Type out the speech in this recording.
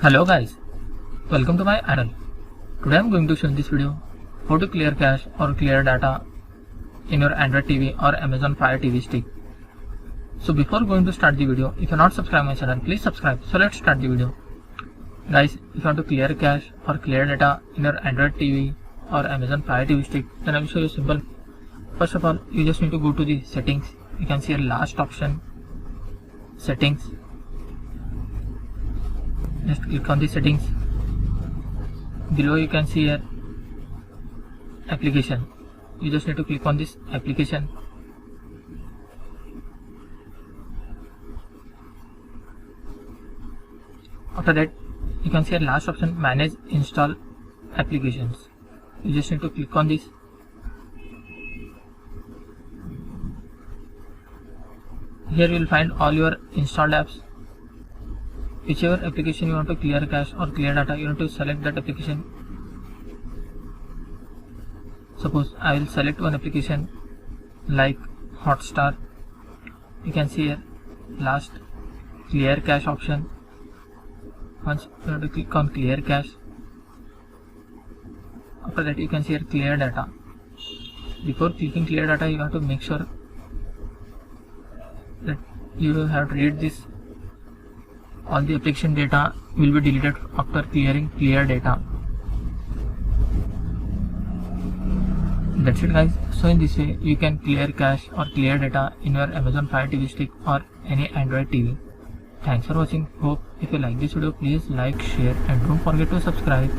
Hello guys, welcome to my channel. Today I am going to show in this video how to clear cache or clear data in your Android TV or Amazon Fire TV stick. So before going to start the video, if you are not subscribed my channel, please subscribe. So let's start the video. Guys, if you want to clear cache or clear data in your Android TV or Amazon Fire TV stick, then I will show you simple. First of all, you just need to go to the settings. You can see a last option, settings. Just click on the settings. Below you can see here application. You just need to click on this application. After that, you can see here last option, manage install applications. You just need to click on this. Here you will find all your installed apps. Whichever application you want to clear cache or clear data, you want to select that application. Suppose I will select one application like Hotstar. You can see here last clear cache option. Once you have to click on clear cache. After that you can see here clear data. Before clicking clear data, you have to make sure that you have to read this. All the application data will be deleted after clearing clear data. That's it guys. So in this way you can clear cache or clear data in your Amazon Fire TV stick or any Android TV. Thanks for watching. Hope if you like this video, please like, share and don't forget to subscribe.